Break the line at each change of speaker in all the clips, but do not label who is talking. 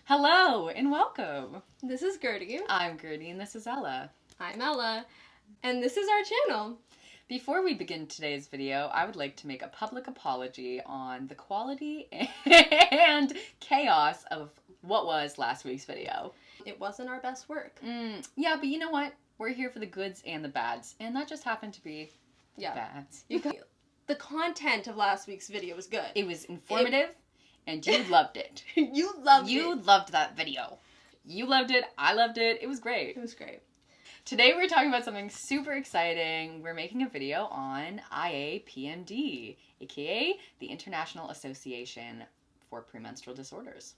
Hello and welcome.
This is Gertie.
I'm Gertie and this is Ella.
I'm Ella, and this is our channel.
Before we begin today's video, I would like to make a public apology on the quality and chaos of what was last week's video.
It wasn't our best work.
Yeah, but you know what? We're here for the goods and the bads, and that just happened to be bads.
The content of last week's video was good.
It was informative, and you loved it.
You loved it.
You loved that video. You loved it. I loved it. It was great.
It was great.
Today we're talking about something super exciting. We're making a video on IAPMD, aka the International Association for Premenstrual Disorders.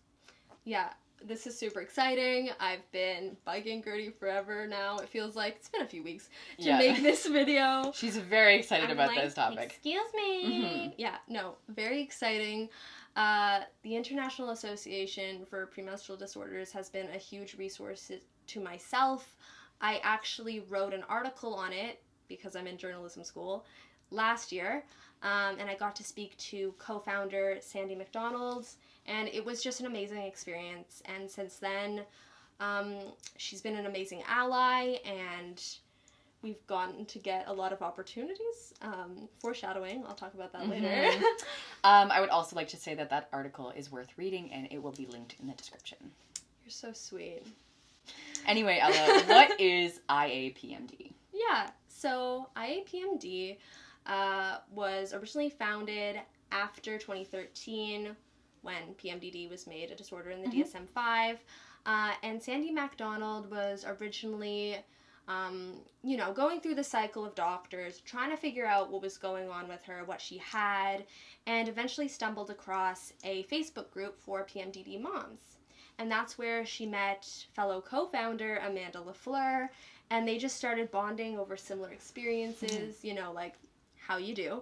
Yeah, this is super exciting. I've been bugging Gertie forever now. It feels like it's been a few weeks to make this video.
She's very excited about this topic.
Excuse me. Yeah, no, very exciting. The International Association for Premenstrual Disorders has been a huge resource to myself. I actually wrote an article on it because I'm in journalism school last year, and I got to speak to co-founder Sandy McDonald, and it was just an amazing experience. And since then, she's been an amazing ally, and we've gotten to get a lot of opportunities. Foreshadowing, I'll talk about that later.
I would also like to say that article is worth reading, and it will be linked in the description.
You're so sweet.
Anyway, Ella, what is IAPMD?
Yeah, so IAPMD was originally founded after 2013 when PMDD was made a disorder in the DSM-5. And Sandy MacDonald was originally, going through the cycle of doctors, trying to figure out what was going on with her, what she had, and eventually stumbled across a Facebook group for PMDD moms. And that's where she met fellow co-founder Amanda LaFleur, and they just started bonding over similar experiences, like how you do.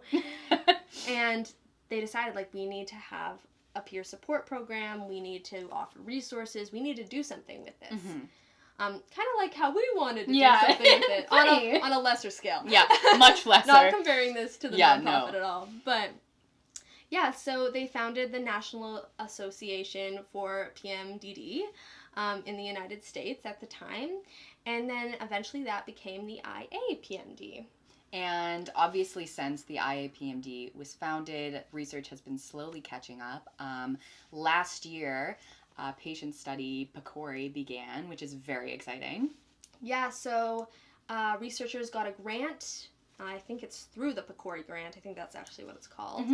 And they decided, we need to have a peer support program, we need to offer resources, we need to do something with this. Kind of like how we wanted to do something with it, on a lesser scale.
Yeah, much lesser.
Not comparing this to the nonprofit at all, but... Yeah, so they founded the National Association for PMDD in the United States at the time, and then eventually that became the IAPMD.
And obviously since the IAPMD was founded, research has been slowly catching up. Last year, patient study PCORI began, which is very exciting. Yeah,
so researchers got a grant. I think it's through the PCORI grant. I think that's actually what it's called.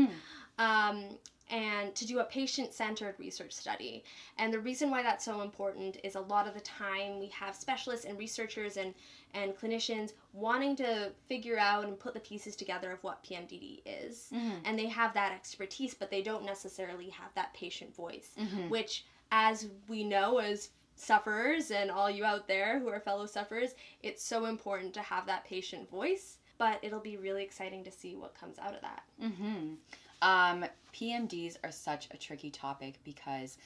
And to do a patient-centered research study. And the reason why that's so important is a lot of the time we have specialists and researchers and clinicians wanting to figure out and put the pieces together of what PMDD is. And they have that expertise, but they don't necessarily have that patient voice, which, as we know as sufferers and all you out there who are fellow sufferers, it's so important to have that patient voice. But it'll be really exciting to see what comes out of that.
PMDs are such a tricky topic because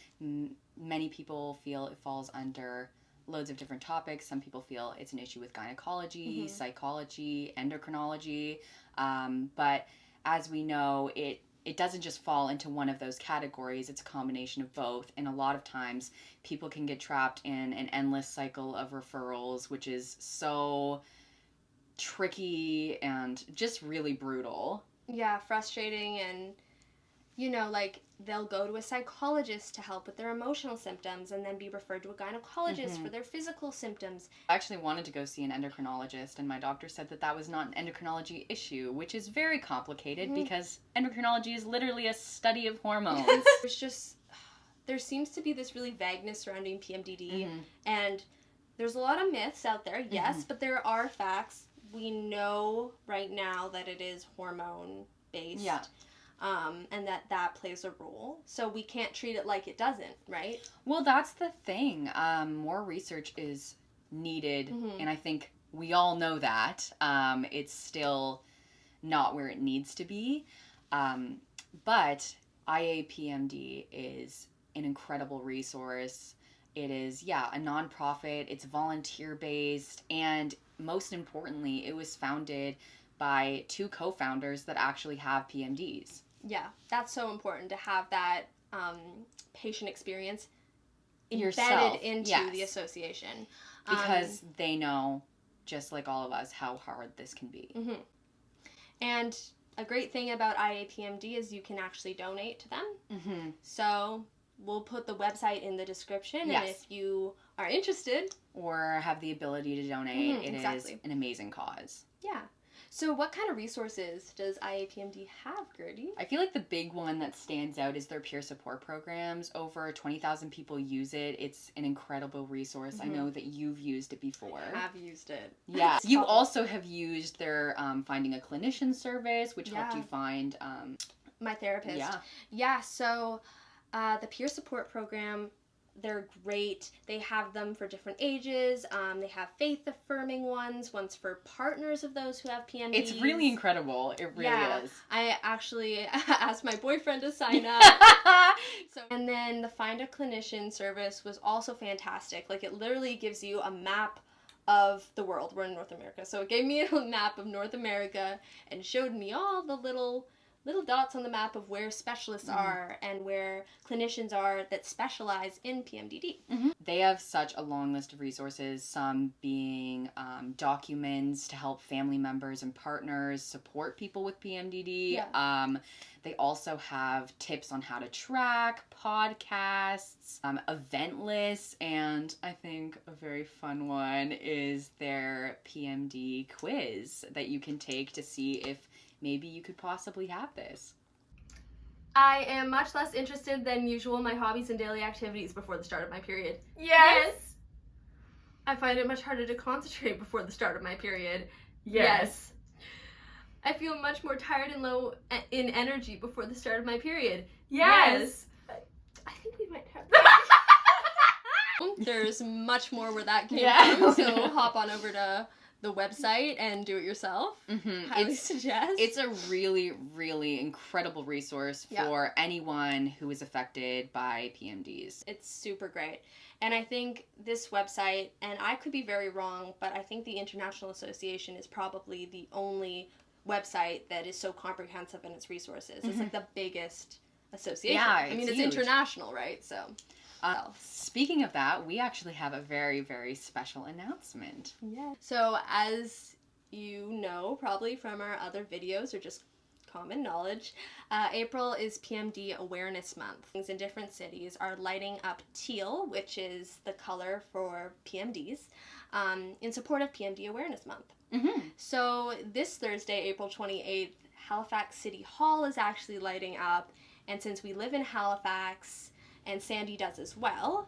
many people feel it falls under loads of different topics. Some people feel it's an issue with gynecology, psychology, endocrinology. But as we know, it doesn't just fall into one of those categories. It's a combination of both. And a lot of times people can get trapped in an endless cycle of referrals, which is so tricky and just really brutal.
Yeah, frustrating, and they'll go to a psychologist to help with their emotional symptoms and then be referred to a gynecologist for their physical symptoms.
I actually wanted to go see an endocrinologist, and my doctor said that was not an endocrinology issue, which is very complicated because endocrinology is literally a study of hormones.
There seems to be this really vagueness surrounding PMDD, and there's a lot of myths out there, yes, but there are facts. We know right now that it is hormone-based, and that plays a role. So we can't treat it like it doesn't, right?
Well, that's the thing. More research is needed, and I think we all know that. It's still not where it needs to be. But IAPMD is an incredible resource. It is, a nonprofit. It's volunteer-based, and most importantly, it was founded by two co-founders that actually have PMDs.
Yeah, that's so important to have that patient experience embedded into the association.
Because they know, just like all of us, how hard this can be.
Mm-hmm. And a great thing about IAPMD is you can actually donate to them.
Mm-hmm.
So we'll put the website in the description, and if you are interested
or have the ability to donate, it is an amazing cause.
Yeah. So what kind of resources does IAPMD have, Gertie?
I feel like the big one that stands out is their peer support programs. Over 20,000 people use it. It's an incredible resource. I know that you've used it before.
I have used it.
Yeah. You also have used their Finding a Clinician service, which helped you find...
my therapist.
Yeah.
Yeah, so the peer support program, they're great. They have them for different ages. They have faith-affirming ones for partners of those who have PMDs.
It's really incredible. It really is.
I actually asked my boyfriend to sign up. And then the Find a Clinician service was also fantastic. Like, it literally gives you a map of the world. We're in North America. So it gave me a map of North America and showed me all the little dots on the map of where specialists are and where clinicians are that specialize in PMDD.
They have such a long list of resources, some being documents to help family members and partners support people with PMDD.
Yeah.
They also have tips on how to track, podcasts, event lists, and I think a very fun one is their PMD quiz that you can take to see if maybe you could possibly have this.
I am much less interested than usual in my hobbies and daily activities before the start of my period.
Yes.
I find it much harder to concentrate before the start of my period.
Yes.
I feel much more tired and low in energy before the start of my period.
Yes.
I think we might have that. There's much more where that came from, so hop on over to the website and do it yourself. Highly suggest.
It's a really, really incredible resource for anyone who is affected by PMDs.
It's super great. And I think this website, and I could be very wrong, but I think the International Association is probably the only website that is so comprehensive in its resources. It's like the biggest association.
Yeah,
I mean, it's
huge.
International, right? So.
Speaking of that, we actually have a very, very special announcement.
Yeah. So as you know, probably from our other videos or just common knowledge, April is PMD Awareness Month. Things in different cities are lighting up teal, which is the color for PMDs, in support of PMD Awareness Month. So this Thursday, April 28th, Halifax City Hall is actually lighting up, and since we live in Halifax, and Sandy does as well,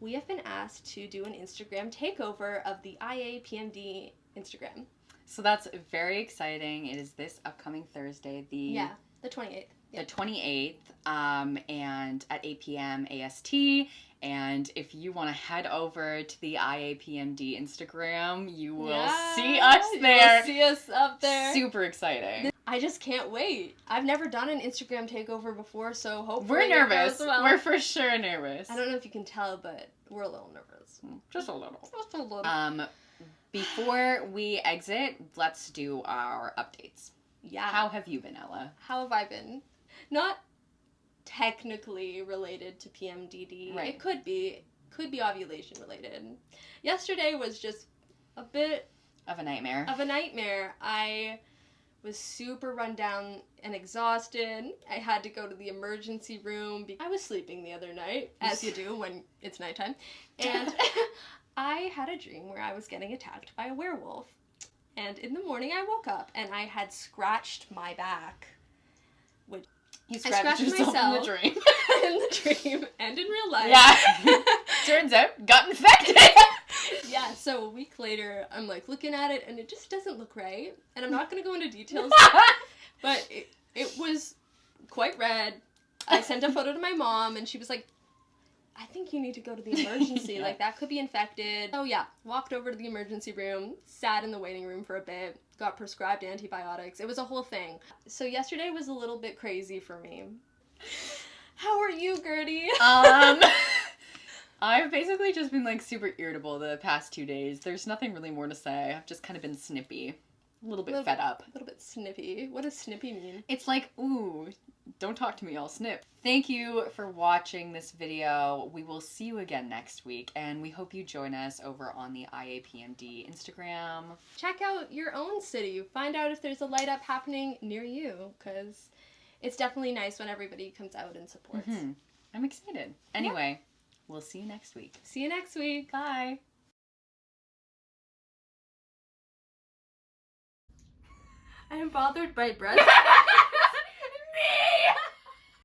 we have been asked to do an Instagram takeover of the IAPMD Instagram.
So that's very exciting. It is this upcoming Thursday, the
28th.
The 28th, and at 8 p.m. AST. And if you want to head over to the IAPMD Instagram, you will see us there.
You'll see us up there.
Super exciting.
I just can't wait. I've never done an Instagram takeover before, so hopefully
we're nervous.
Well.
We're for sure nervous.
I don't know if you can tell, but we're a little nervous.
Just a little.
Just a little.
Before we exit, let's do our updates.
Yeah.
How have you been, Ella?
How have I been? Not technically related to PMDD.
Right.
It could be ovulation related. Yesterday was just a bit
of a nightmare.
I was super run down and exhausted. I had to go to the emergency room. I was sleeping the other night, as you do when it's nighttime. And I had a dream where I was getting attacked by a werewolf. And in the morning I woke up and I had scratched my back.
You scratched yourself in the dream.
In the dream and in real life.
Yeah. Turns out, got infected.
Yeah, so a week later, I'm like looking at it and it just doesn't look right. And I'm not going to go into details, but it was quite red. I sent a photo to my mom and she was like, I think you need to go to the emergency. Like, that could be infected. So yeah, walked over to the emergency room, sat in the waiting room for a bit, got prescribed antibiotics. It was a whole thing. So yesterday was a little bit crazy for me. How are you, Gertie?
I've basically just been, like, super irritable the past 2 days. There's nothing really more to say. I've just kind of been snippy. a little bit fed up.
A little bit snippy. What does snippy mean?
It's like, ooh, don't talk to me, I'll snip. Thank you for watching this video. We will see you again next week, and we hope you join us over on the IAPMD Instagram.
Check out your own city. Find out if there's a light up happening near you, because it's definitely nice when everybody comes out and supports.
I'm excited. Anyway, we'll see you next week.
See you next week.
Bye.
I am bothered by breath.